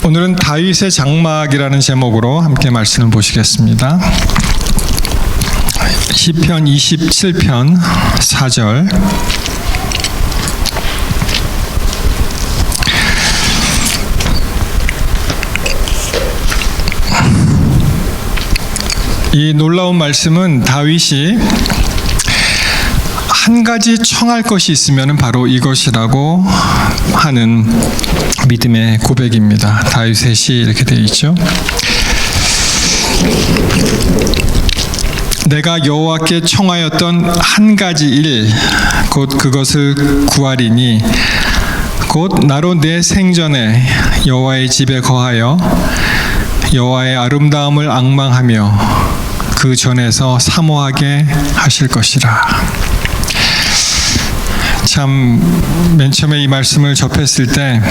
오늘은 다윗의 장막이라는 제목으로 함께 말씀을 보시겠습니다. 시편 27편 4절. 이 놀라운 말씀은 다윗이 한 가지 청할 것이 있으면 바로 이것이라고 하는 믿음의 고백입니다. 다윗의 시 이렇게 되어 있죠. 내가 여호와께 청하였던 한 가지 일, 곧 그것을 구하리니 곧 나로 내 생전에 여호와의 집에 거하여 여호와의 아름다움을 앙망하며 그 전에서 사모하게 하실 것이라. 참 맨 처음에 이 말씀을 접했을 때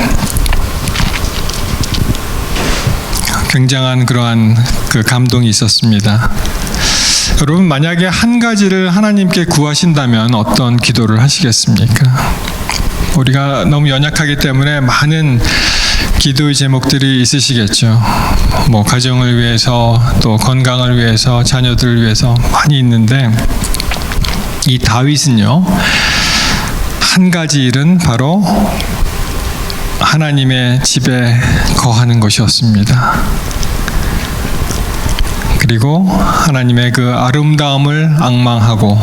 굉장한 그러한 그 감동이 있었습니다. 여러분, 만약에 한 가지를 하나님께 구하신다면 어떤 기도를 하시겠습니까? 우리가 너무 연약하기 때문에 많은 기도의 제목들이 있으시겠죠. 뭐 가정을 위해서, 또 건강을 위해서, 자녀들을 위해서 많이 있는데, 이 다윗은요, 한 가지 일은 바로 하나님의 집에 거하는 것이었습니다. 그리고 하나님의 그 아름다움을 앙망하고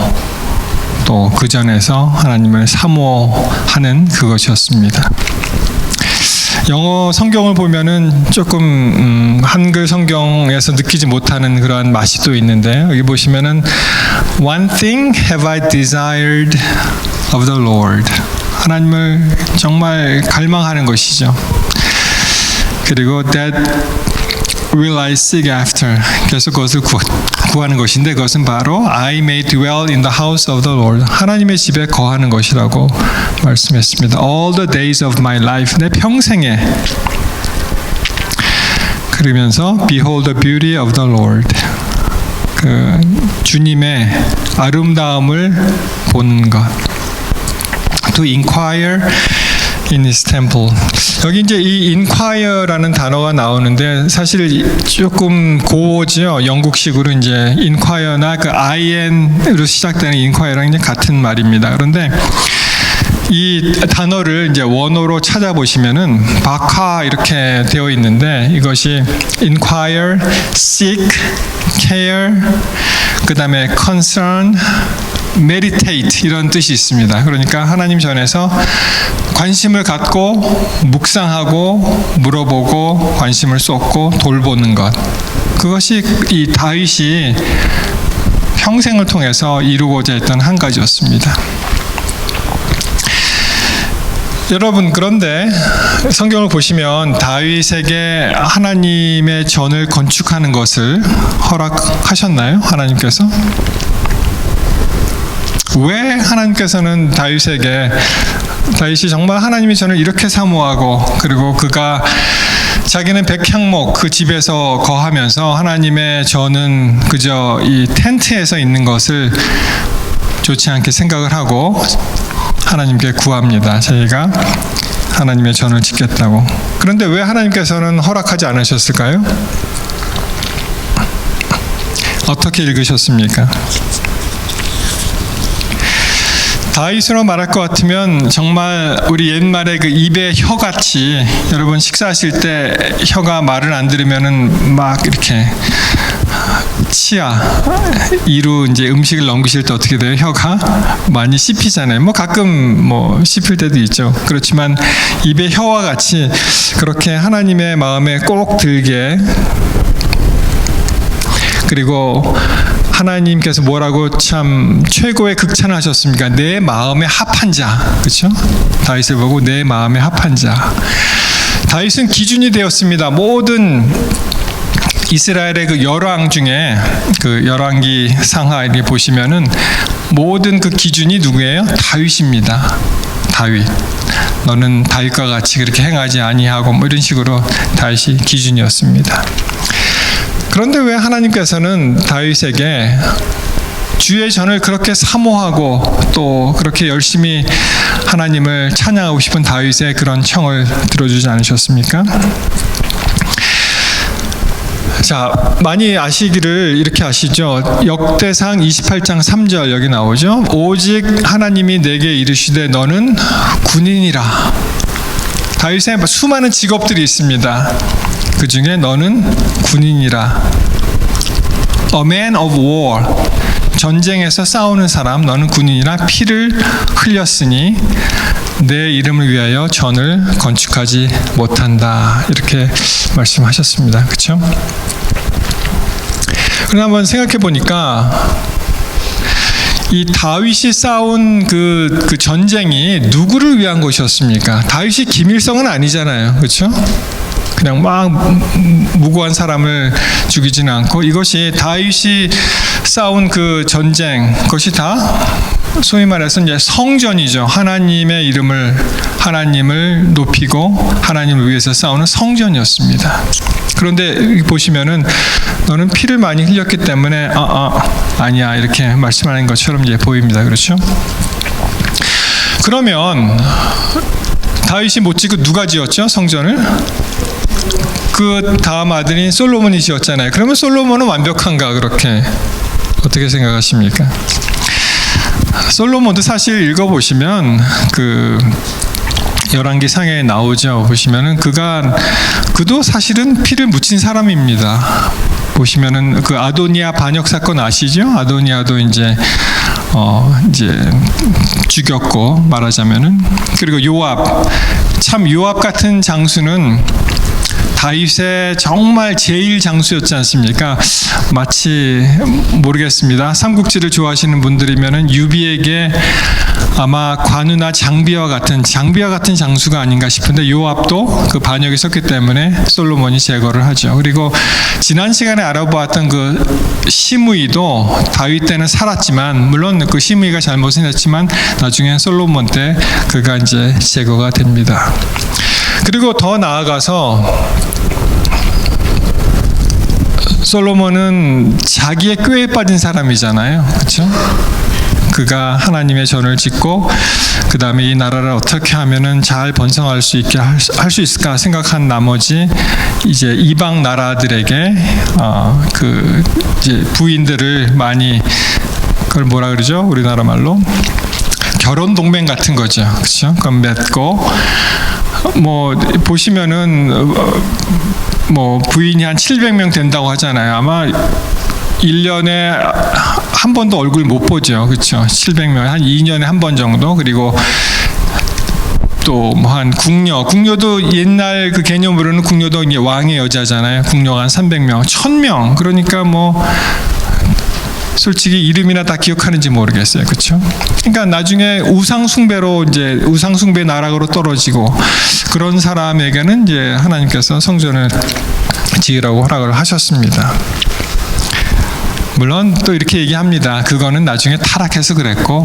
또 그 전에서 하나님을 사모하는 그것이었습니다. 영어 성경을 보면은 조금 한글 성경에서 느끼지 못하는 그러한 맛이 또 있는데, 여기 보시면은 One thing have I desired of the Lord. 하나님을 정말 갈망하는 것이죠. 그리고 that will I seek after. 계속 그것을 구하는 것인데, 그것은 바로 I may dwell in the house of the Lord. 하나님의 집에 거하는 것이라고 말씀했습니다. All the days of my life. 내 평생에. 그러면서 Behold the beauty of the Lord. 그 주님의 아름다움을 보는 것. To inquire in his temple. 여기 이제 이 inquire라는 단어가 나오는데 사실 조금 고어죠. 영국식으로 이제 inquire나 그 in으로 시작되는 inquire랑 이제 같은 말입니다. 그런데 이 단어를 이제 원어로 찾아보시면은 박하 이렇게 되어 있는데, 이것이 inquire, seek, care, 그 다음에 concern, meditate 이런 뜻이 있습니다. 그러니까 하나님 전에서 관심을 갖고 묵상하고 물어보고 관심을 쏟고 돌보는 것, 그것이 이 다윗이 평생을 통해서 이루고자 했던 한 가지였습니다. 여러분, 그런데 성경을 보시면 다윗에게 하나님의 전을 건축하는 것을 허락하셨나요? 하나님께서? 왜 하나님께서는 다윗이 정말 하나님의 전을 이렇게 사모하고, 그리고 그가 자기는 백향목 그 집에서 거하면서 하나님의 전은 그저 이 텐트에서 있는 것을 좋지 않게 생각을 하고 하나님께 구합니다. 저희가 하나님의 전을 짓겠다고. 그런데 왜 하나님께서는 허락하지 않으셨을까요? 어떻게 읽으셨습니까? 다윗으로 말할 것 같으면 정말 우리 옛말에 그 입에 혀같이, 여러분 식사하실 때 혀가 말을 안 들으면은 막 이렇게 치아, 이로 이제 음식을 넘기실 때 어떻게 돼요? 혀가 많이 씹히잖아요. 뭐 가끔 뭐 씹힐 때도 있죠. 그렇지만 입에 혀와 같이 그렇게 하나님의 마음에 꼭 들게, 그리고 하나님께서 뭐라고 참 최고의 극찬을 하셨습니까? 내 마음에 합한 자. 그렇죠? 다윗을 보고 내 마음에 합한 자. 다윗은 기준이 되었습니다. 모든 이스라엘의 그 열왕 중에 그 열왕기 상하 이렇게 보시면은 모든 그 기준이 누구예요? 다윗입니다. 다윗. 너는 다윗과 같이 그렇게 행하지 아니하고 뭐 이런 식으로 다윗이 기준이었습니다. 그런데 왜 하나님께서는 다윗에게 주의 전을 그렇게 사모하고 또 그렇게 열심히 하나님을 찬양하고 싶은 다윗의 그런 청을 들어주지 않으셨습니까? 자, 많이 아시기를 이렇게 아시죠? 역대상 28장 3절 여기 나오죠? 오직 하나님이 내게 이르시되 너는 군인이라. 다윗의 수많은 직업들이 있습니다. 그 중에 너는 군인이라. A man of war. 전쟁에서 싸우는 사람, 너는 군인이라 피를 흘렸으니 내 이름을 위하여 전을 건축하지 못한다. 이렇게 말씀하셨습니다. 그렇죠? 그러나 한번 생각해 보니까 이 다윗이 싸운 그 전쟁이 누구를 위한 것이었습니까? 다윗이 김일성은 아니잖아요. 그렇죠? 그냥 막 무고한 사람을 죽이지는 않고, 이것이 다윗이 싸운 그 전쟁, 그것이 다 소위 말해서 이제 성전이죠. 하나님을 높이고 하나님을 위해서 싸우는 성전이었습니다. 그런데 보시면은 너는 피를 많이 흘렸기 때문에 아니야 이렇게 말씀하는 것처럼 이제 보입니다. 그렇죠? 그러면 다윗이 못 짓고 누가 지었죠? 성전을? 그 다음 아들인 솔로몬이 지었잖아요. 그러면 솔로몬은 완벽한가? 그렇게 어떻게 생각하십니까? 솔로몬도 사실 읽어보시면 그 열왕기 상에 나오죠. 보시면은 그도 사실은 피를 묻힌 사람입니다. 보시면은 그 아도니아 반역 사건 아시죠? 아도니아도 이제 죽였고, 말하자면은. 그리고 요압 같은 장수는 다윗의 정말 제일 장수였지 않습니까? 마치 모르겠습니다. 삼국지를 좋아하시는 분들이면은 유비에게 아마 관우나 장비와 같은 장수가 아닌가 싶은데, 요압도 그 반역이 섰기 때문에 솔로몬이 제거를 하죠. 그리고 지난 시간에 알아보았던 그 시므이도 다윗 때는 살았지만, 물론 그 시므이가 잘못은 했지만 나중에 솔로몬 때 그가 이제 제거가 됩니다. 그리고 더 나아가서 솔로몬은 자기의 꾀에 빠진 사람이잖아요. 그렇죠? 그가 하나님의 전을 짓고 그 다음에 이 나라를 어떻게 하면은 잘 번성할 수 있게 할 수 있을까 생각한 나머지 이제 이방 나라들에게 이제 부인들을 많이, 그걸 뭐라 그러죠? 우리나라 말로 결혼 동맹 같은 거죠. 그렇죠? 그럼 맺고 보시면은 부인이 한 700명 된다고 하잖아요. 아마 1년에 한 번도 얼굴 못 보죠. 그렇죠? 700명, 한 2년에 한 번 정도. 그리고 또 한 궁녀도 옛날 그 개념으로는 궁녀도 이제 왕의 여자잖아요. 궁녀가 한 300명, 1000명. 그러니까 솔직히 이름이나 다 기억하는지 모르겠어요. 그렇죠? 그러니까 나중에 우상숭배 나락으로 떨어지고 그런 사람에게는 이제 하나님께서 성전을 지으라고 허락을 하셨습니다. 물론 또 이렇게 얘기합니다. 그거는 나중에 타락해서 그랬고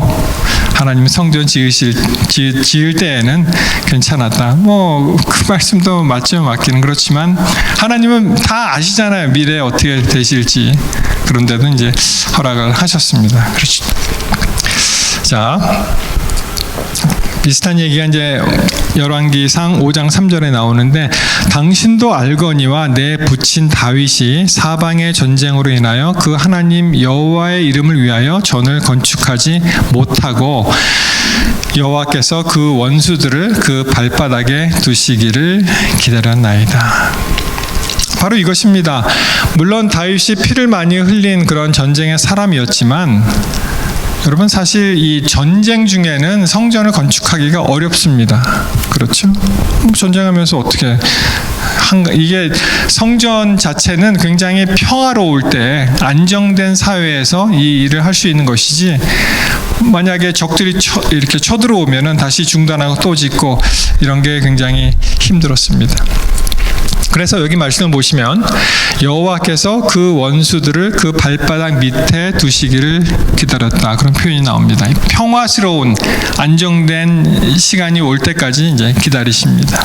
하나님이 성전 지을 때에는 괜찮았다. 그 말씀도 맞기는 그렇지만 하나님은 다 아시잖아요. 미래에 어떻게 되실지. 그런데도 이제 허락을 하셨습니다. 그렇죠. 자, 비슷한 얘기가 이제 열왕기상 5장 3절에 나오는데, 당신도 알거니와 내 부친 다윗이 사방의 전쟁으로 인하여 그 하나님 여호와의 이름을 위하여 전을 건축하지 못하고 여호와께서 그 원수들을 그 발바닥에 두시기를 기다렸나이다. 바로 이것입니다. 물론 다윗이 피를 많이 흘린 그런 전쟁의 사람이었지만, 여러분 사실 이 전쟁 중에는 성전을 건축하기가 어렵습니다. 그렇죠? 전쟁하면서 어떻게 이게 성전 자체는 굉장히 평화로울 때 안정된 사회에서 이 일을 할 수 있는 것이지, 만약에 적들이 이렇게 쳐들어오면은 다시 중단하고 또 짓고 이런 게 굉장히 힘들었습니다. 그래서 여기 말씀을 보시면 여호와께서 그 원수들을 그 발바닥 밑에 두시기를 기다렸다, 그런 표현이 나옵니다. 평화스러운 안정된 시간이 올 때까지 이제 기다리십니다.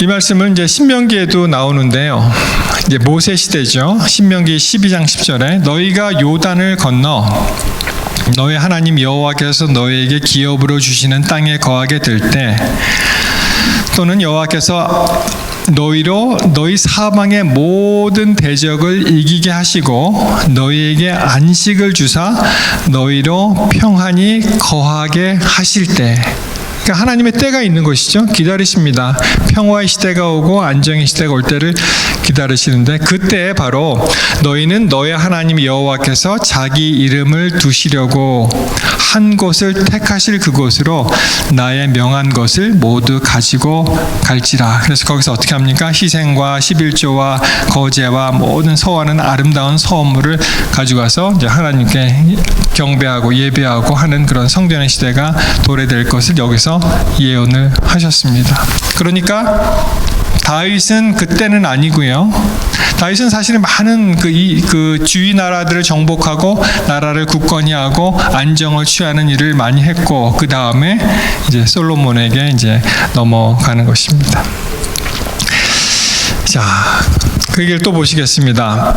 이 말씀은 이제 신명기에도 나오는데요. 이제 모세 시대죠. 신명기 12장 10절에 너희가 요단을 건너 너희 하나님 여호와께서 너희에게 기업으로 주시는 땅에 거하게 될 때, 또는 여호와께서 너희로 너희 사방의 모든 대적을 이기게 하시고 너희에게 안식을 주사 너희로 평안히 거하게 하실 때. 그러니까 하나님의 때가 있는 것이죠. 기다리십니다. 평화의 시대가 오고 안정의 시대가 올 때를 기다리시는데 그때 바로 너희는 너희 하나님 여호와께서 자기 이름을 두시려고 한 곳을 택하실 그곳으로 나의 명한 것을 모두 가지고 갈지라. 그래서 거기서 어떻게 합니까? 희생과 11조와 거제와 모든 서하는 아름다운 서원물을 가져가서 이제 하나님께 경배하고 예배하고 하는 그런 성전의 시대가 도래될 것을 여기서 예언을 하셨습니다. 그러니까 다윗은 그때는 아니고요. 다윗은 사실은 많은 그 주위 나라들을 정복하고 나라를 굳건히 하고 안정을 취하는 일을 많이 했고 그 다음에 이제 솔로몬에게 이제 넘어가는 것입니다. 자, 그 얘기를 또 보시겠습니다.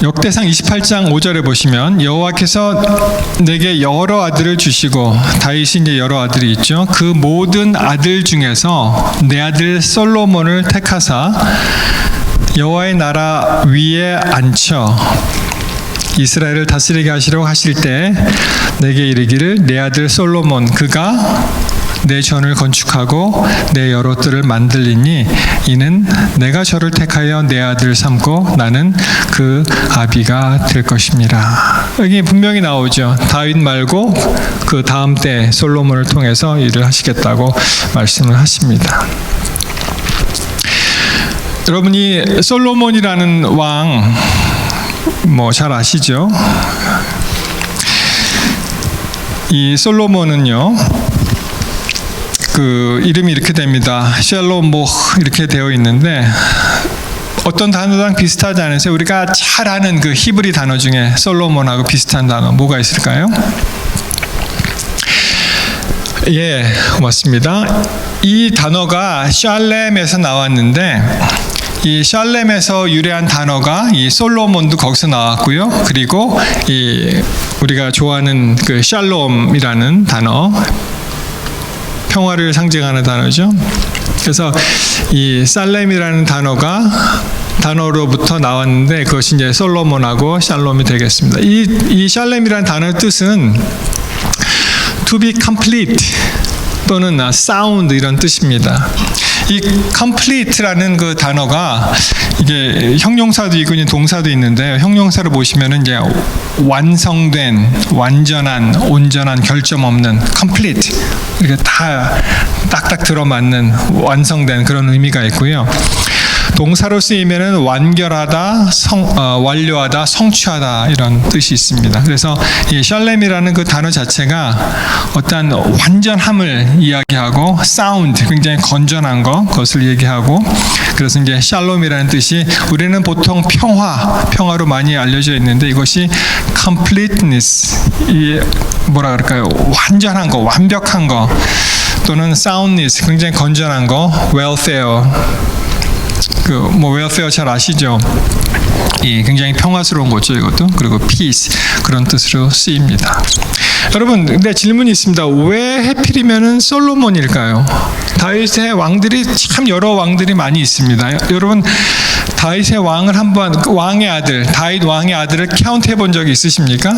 역대상 28장 5절에 보시면 여호와께서 내게 여러 아들을 주시고 다윗이 이제 여러 아들이 있죠. 그 모든 아들 중에서 내 아들 솔로몬을 택하사 여호와의 나라 위에 앉혀 이스라엘을 다스리게 하시려고 하실 때 내게 이르기를 내 아들 솔로몬 그가 내 전을 건축하고 내 여러 뜰을 만들리니 이는 내가 저를 택하여 내 아들 삼고 나는 그 아비가 될 것입니다. 여기 분명히 나오죠. 다윗 말고 그 다음 때 솔로몬을 통해서 일을 하시겠다고 말씀을 하십니다. 여러분이 솔로몬이라는 왕 뭐 잘 아시죠? 이 솔로몬은요. 그 이름이 이렇게 됩니다. 샬롬모 이렇게 되어 있는데 어떤 단어랑 비슷하지 않으세요? 우리가 잘 아는 그 히브리 단어 중에 솔로몬하고 비슷한 단어 뭐가 있을까요? 예, 고맙습니다. 이 단어가 샬렘에서 나왔는데 이 샬렘에서 유래한 단어가 이 솔로몬도 거기서 나왔고요. 그리고 이 우리가 좋아하는 그 샬롬이라는 단어 평화를 상징하는 단어죠. 그래서 이 살렘이라는 단어로부터 나왔는데 그것이 이제 솔로몬하고 샬롬이 되겠습니다. 이 샬렘이라는 단어의 뜻은 to be complete 또는 sound 이런 뜻입니다. 이 complete라는 그 단어가 이게 형용사도 있고 동사도 있는데 형용사를 보시면은 이제 완성된, 완전한, 온전한, 결점 없는 complete 이렇게 다 딱딱 들어맞는 완성된 그런 의미가 있고요. 동사로 쓰이면은 완결하다, 완료하다, 성취하다 이런 뜻이 있습니다. 그래서 이 샬렘이라는 그 단어 자체가 어떤 완전함을 이야기하고 사운드, 굉장히 건전한 그것을 얘기하고 그래서 이제 샬롬이라는 뜻이 우리는 보통 평화로 많이 알려져 있는데 이것이 completeness, 이 뭐라 그럴까요? 완전한 거, 완벽한 거 또는 soundness, 굉장히 건전한 거, welfare. 웰페어 잘 아시죠? 굉장히 평화스러운 거죠, 이것도. 그리고 peace 그런 뜻으로 쓰입니다. 여러분, 근데 질문이 있습니다. 왜 하필이면은 솔로몬일까요? 다윗의 왕들이 참 여러 왕들이 많이 있습니다. 여러분, 다윗의 왕을 한번 왕의 아들, 다윗 왕의 아들을 카운트 해본 적이 있으십니까?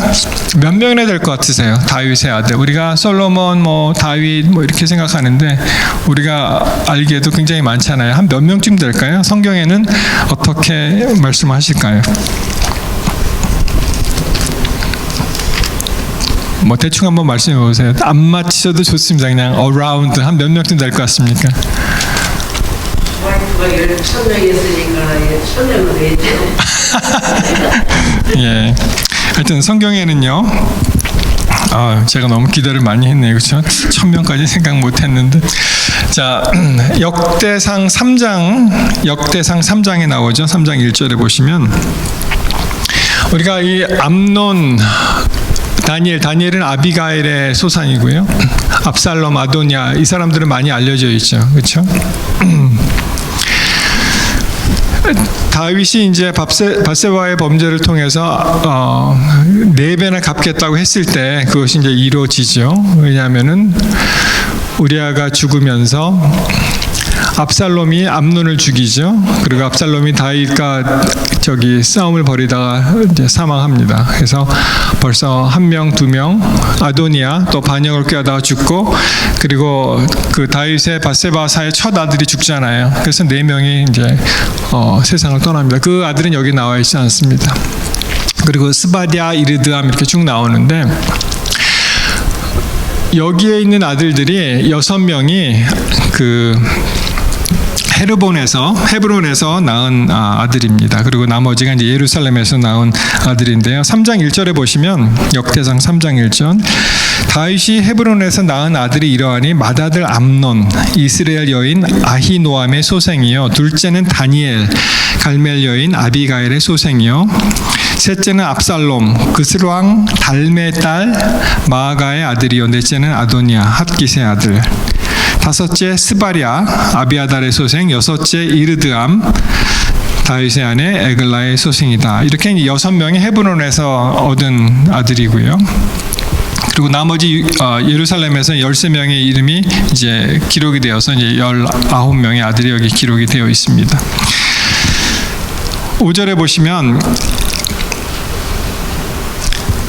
몇 명이나 될 것 같으세요? 다윗의 아들. 우리가 솔로몬, 다윗 이렇게 생각하는데 우리가 알기에도 굉장히 많잖아요. 한 몇 명쯤 될까요? 성경에는 어떻게 말씀하실까요? 대충 한번 말씀해 보세요. 안 맞히셔도 좋습니다. 그냥 around 한 몇 명쯤 될 것 같습니까? 와이프가 10,000명이 있으니까 1,000명은 되죠. 예. 하여튼 성경에는요. 제가 너무 기대를 많이 했네요. 그렇죠? 1000명까지 생각 못 했는데. 자, 역대상 3장에 나오죠. 3장 1절에 보시면 우리가 이 암논 다니엘은 아비가일의 소산이고요. 압살롬, 아도냐 이 사람들은 많이 알려져 있죠. 그렇죠? 다윗이 이제 밧세바의 범죄를 통해서 4배나 갚겠다고 했을 때 그것이 이제 이루어지죠. 왜냐하면은 우리아가 죽으면서 압살롬이 암논을 죽이죠. 그리고 압살롬이 다윗과 싸움을 벌이다가 이제 사망합니다. 그래서 벌써 1명, 2명, 아도니아 또 반역을 꾀하다가 죽고, 그리고 그 다윗의 밧세바사의 첫 아들이 죽잖아요. 그래서 4명이 이제 세상을 떠납니다. 그 아들은 여기 나와 있지 않습니다. 그리고 스바디아, 이르드암 이렇게 쭉 나오는데, 여기에 있는 아들들이 6명이 그 헤브론에서 낳은 아들입니다. 그리고 나머지가 이제 예루살렘에서 낳은 아들인데요. 3장 1절에 보시면, 역대상 3장 1절, 다윗이 헤브론에서 낳은 아들이 이러하니 맏아들 암논, 이스라엘 여인 아히노암의 소생이요, 둘째는 다니엘, 갈멜 여인 아비가일의 소생이요, 셋째는 압살롬, 그스 왕 달메의 딸 마아가의 아들이요, 넷째는 아도니아, 핫깃의 아들, 다섯째 스바랴, 아비아달의 소생, 여섯째 이르드암, 다윗의 아내 에글라의 소생이다. 이렇게 6명이 헤브론에서 얻은 아들이고요. 그리고 나머지 예루살렘에서 13명의 이름이 이제 기록이 되어서 이제 19명의 아들이 여기 기록이 되어 있습니다. 5절에 보시면,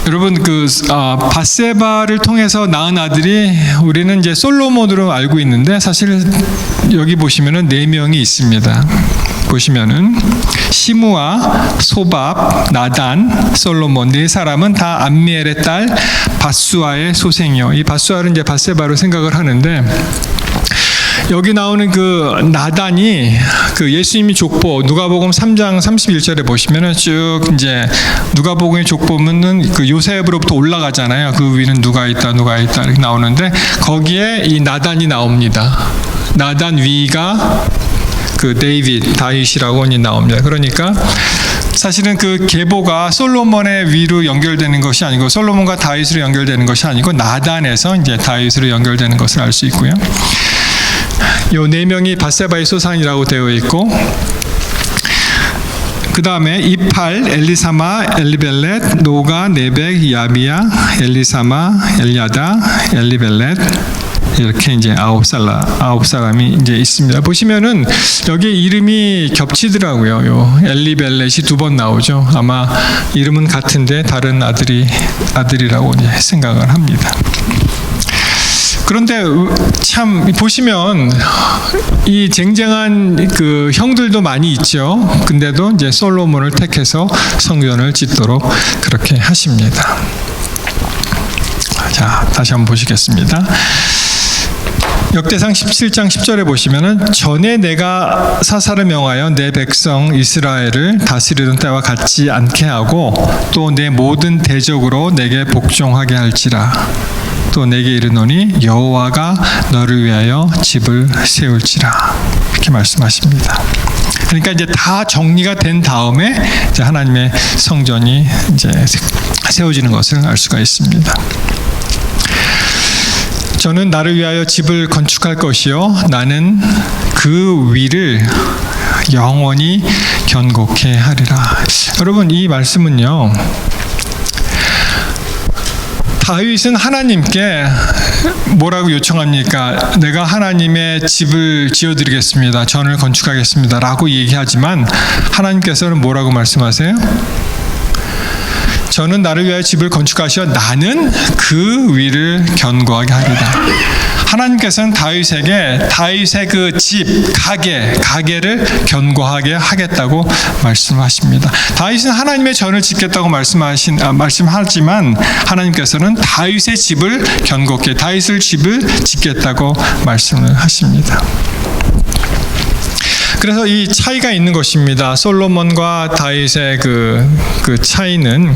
여러분 밧세바를 통해서 낳은 아들이 우리는 이제 솔로몬으로 알고 있는데, 사실 여기 보시면은 4명이 있습니다. 보시면은 시므아, 소밥, 나단, 솔로몬 4사람은 다 암미엘의 딸 밧수아의 소생이요. 이 밧수아를 이제 밧세바로 생각을 하는데, 여기 나오는 그 나단이 그 예수님이 족보, 누가복음 3장 31절에 보시면은 쭉 이제 누가복음의 족보면은 그 요셉으로부터 올라가잖아요. 그 위는 누가 있다 이렇게 나오는데, 거기에 이 나단이 나옵니다. 나단 위가 그 다윗이라고 나옵니다. 그러니까 사실은 그 계보가 솔로몬의 위로 연결되는 것이 아니고, 솔로몬과 다윗으로 연결되는 것이 아니고, 나단에서 이제 다윗으로 연결되는 것을 알 수 있고요. 요 4명이 밧세바의 소산이라고 되어 있고, 그 다음에 이팔, 엘리사마, 엘리벨렛, 노가, 네벡, 야비야, 엘리사마, 엘야다, 엘리벨렛, 이렇게 이제 9사람이 이제 있습니다. 보시면은 여기 이름이 겹치더라고요. 요 엘리벨렛이 2번 나오죠. 아마 이름은 같은데 다른 아들이라고 이제 생각을 합니다. 그런데 참 보시면 이 쟁쟁한 그 형들도 많이 있죠. 근데도 이제 솔로몬을 택해서 성전을 짓도록 그렇게 하십니다. 자, 다시 한번 보시겠습니다. 역대상 17장 10절에 보시면은, 전에 내가 사사를 명하여 내 백성 이스라엘을 다스리던 때와 같지 않게 하고, 또 내 모든 대적으로 내게 복종하게 할지라. 또 내게 이르노니 여호와가 너를 위하여 집을 세울지라. 이렇게 말씀하십니다. 그러니까 이제 다 정리가 된 다음에 이제 하나님의 성전이 이제 세워지는 것을 알 수가 있습니다. 저는 나를 위하여 집을 건축할 것이요, 나는 그 위를 영원히 견고케 하리라. 여러분, 이 말씀은요, 다윗은 하나님께 뭐라고 요청합니까? 내가 하나님의 집을 지어드리겠습니다, 전을 건축하겠습니다 라고 얘기하지만, 하나님께서는 뭐라고 말씀하세요? 저는 나를 위하여 집을 건축하시어 나는 그 위를 견고하게 하리라. 하나님께서는 다윗의 그 집, 가게를 견고하게 하겠다고 말씀하십니다. 다윗은 하나님의 전을 짓겠다고 말씀하지만, 하나님께서는 다윗의 집을 견고케, 다윗의 집을 짓겠다고 말씀을 하십니다. 그래서 이 차이가 있는 것입니다. 솔로몬과 다윗의 그 차이는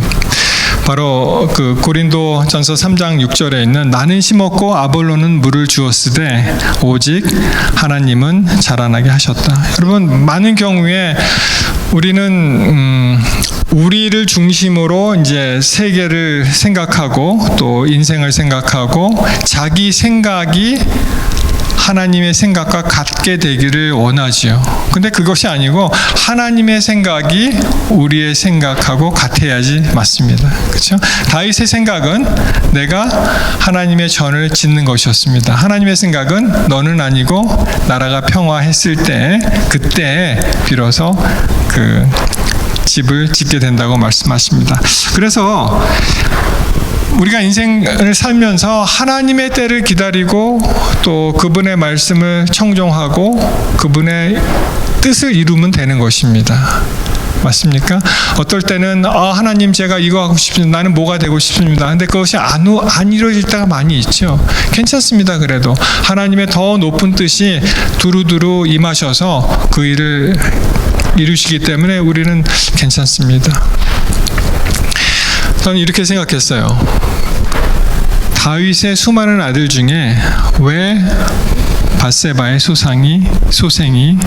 바로 그 고린도전서 3장 6절에 있는, 나는 심었고 아볼로는 물을 주었으되 오직 하나님은 자라나게 하셨다. 여러분, 많은 경우에 우리는 우리를 중심으로 이제 세계를 생각하고 또 인생을 생각하고, 자기 생각이 하나님의 생각과 같게 되기를 원하지요. 근데 그것이 아니고 하나님의 생각이 우리의 생각하고 같아야지 맞습니다. 그렇죠? 다윗의 생각은 내가 하나님의 전을 짓는 것이었습니다. 하나님의 생각은 너는 아니고 나라가 평화했을 때 그때 비로소 그 집을 짓게 된다고 말씀하십니다. 그래서 우리가 인생을 살면서 하나님의 때를 기다리고 또 그분의 말씀을 청종하고 그분의 뜻을 이루면 되는 것입니다. 맞습니까? 어떨 때는 하나님 제가 이거 하고 싶습니다. 나는 뭐가 되고 싶습니다. 근데 그것이 안 이루어질 때가 많이 있죠. 괜찮습니다. 그래도 하나님의 더 높은 뜻이 두루두루 임하셔서 그 일을 이루시기 때문에 우리는 괜찮습니다. 저는 이렇게 생각했어요. 다윗의 수많은 아들 중에 왜 밧세바의 소생이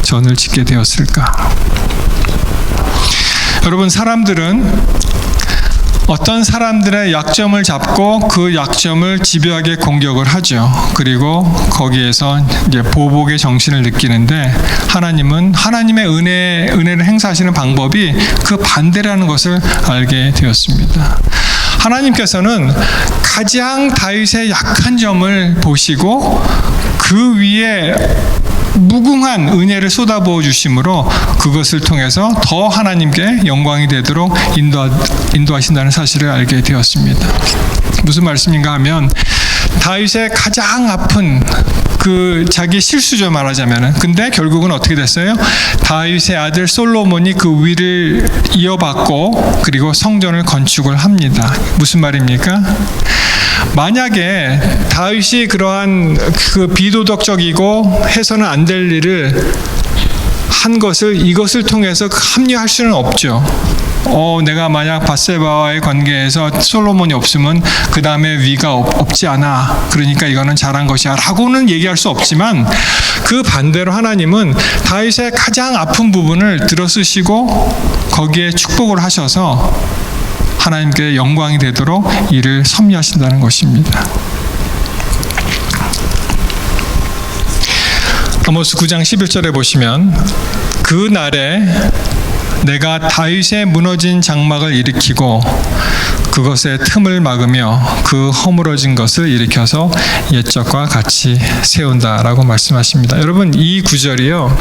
전을 짓게 되었을까? 여러분, 사람들은 어떤 사람들의 약점을 잡고 그 약점을 집요하게 공격을 하죠. 그리고 거기에서 이제 보복의 정신을 느끼는데 하나님은 하나님의 은혜를 행사하시는 방법이 그 반대라는 것을 알게 되었습니다. 하나님께서는 가장 다윗의 약한 점을 보시고 그 위에 무궁한 은혜를 쏟아부어 주심으로 그것을 통해서 더 하나님께 영광이 되도록 인도하신다는 사실을 알게 되었습니다. 무슨 말씀인가 하면 다윗의 가장 아픈 그 자기 실수죠, 말하자면은. 근데 결국은 어떻게 됐어요? 다윗의 아들 솔로몬이 그 위를 이어받고 그리고 성전을 건축을 합니다. 무슨 말입니까? 만약에 다윗이 그러한 그 비도덕적이고 해서는 안 될 일을 한 것을 이것을 통해서 합리화할 수는 없죠. 내가 만약 밧세바와의 관계에서 솔로몬이 없으면 그 다음에 위가 없지 않아. 그러니까 이거는 잘한 것이야 라고는 얘기할 수 없지만 그 반대로 하나님은 다윗의 가장 아픈 부분을 들어쓰시고 거기에 축복을 하셔서 하나님께 영광이 되도록 이를 섭리하신다는 것입니다. 아모스 9장 11절에 보시면 그 날에 내가 다윗의 무너진 장막을 일으키고 그것의 틈을 막으며 그 허물어진 것을 일으켜서 옛적과 같이 세운다라고 말씀하십니다. 여러분, 이 구절이요,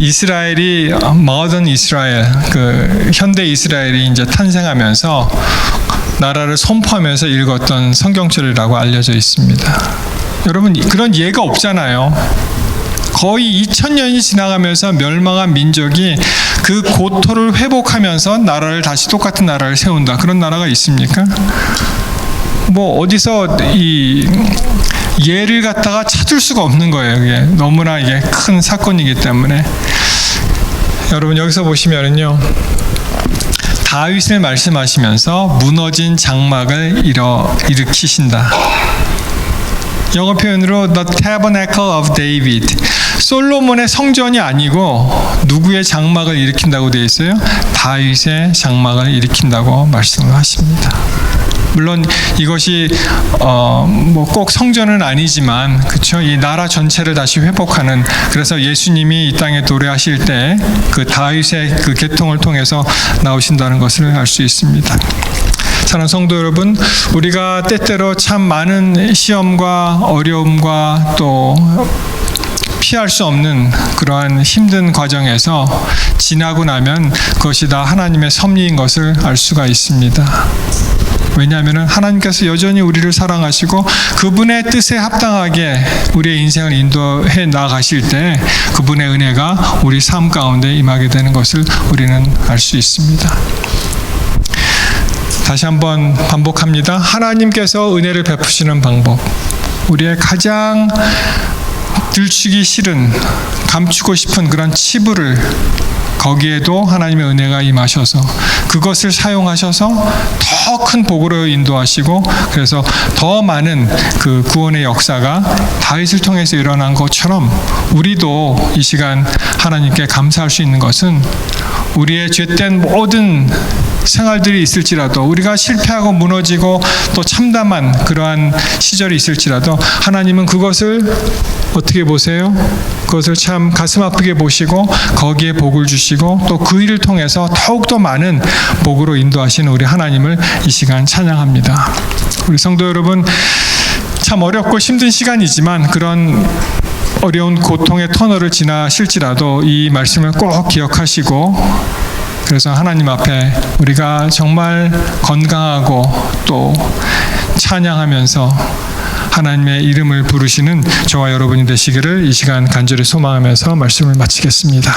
이스라엘이 모던 이스라엘, 그 현대 이스라엘이 이제 탄생하면서 나라를 선포하면서 읽었던 성경절이라고 알려져 있습니다. 여러분, 그런 예가 없잖아요. 거의 2000년이 지나가면서 멸망한 민족이 그 고토를 회복하면서 나라를 다시 똑같은 나라를 세운다. 그런 나라가 있습니까? 뭐 어디서 이 예를 갖다가 찾을 수가 없는 거예요. 이게 너무나 이게 큰 사건이기 때문에. 여러분, 여기서 보시면은요, 다윗을 말씀하시면서 무너진 장막을 일으키신다. 영어 표현으로 The Tabernacle of David. 솔로몬의 성전이 아니고 누구의 장막을 일으킨다고 되어 있어요? 다윗의 장막을 일으킨다고 말씀을 하십니다. 물론 이것이 뭐 꼭 성전은 아니지만, 그렇죠? 이 나라 전체를 다시 회복하는, 그래서 예수님이 이 땅에 도래하실 때 그 다윗의 그 계통을 통해서 나오신다는 것을 알 수 있습니다. 사랑하는 성도 여러분, 우리가 때때로 참 많은 시험과 어려움과 또 피할 수 없는 그러한 힘든 과정에서 지나고 나면 그것이 다 하나님의 섭리인 것을 알 수가 있습니다. 왜냐하면 하나님께서 여전히 우리를 사랑하시고 그분의 뜻에 합당하게 우리의 인생을 인도해 나가실 때 그분의 은혜가 우리 삶 가운데 임하게 되는 것을 우리는 알 수 있습니다. 다시 한번 반복합니다. 하나님께서 은혜를 베푸시는 방법, 우리의 가장 들추기 싫은, 감추고 싶은 그런 치부를 거기에도 하나님의 은혜가 임하셔서 그것을 사용하셔서 더 큰 복으로 인도하시고, 그래서 더 많은 그 구원의 역사가 다윗을 통해서 일어난 것처럼 우리도 이 시간 하나님께 감사할 수 있는 것은 우리의 죄된 모든 생활들이 있을지라도, 우리가 실패하고 무너지고 또 참담한 그러한 시절이 있을지라도 하나님은 그것을 어떻게 보세요? 그것을 참 가슴 아프게 보시고 거기에 복을 주시고 또 그 일을 통해서 더욱더 많은 복으로 인도하시는 우리 하나님을 이 시간 찬양합니다. 우리 성도 여러분, 참 어렵고 힘든 시간이지만 그런 어려운 고통의 터널을 지나실지라도 이 말씀을 꼭 기억하시고, 그래서 하나님 앞에 우리가 정말 건강하고 또 찬양하면서 하나님의 이름을 부르시는 저와 여러분이 되시기를 이 시간 간절히 소망하면서 말씀을 마치겠습니다.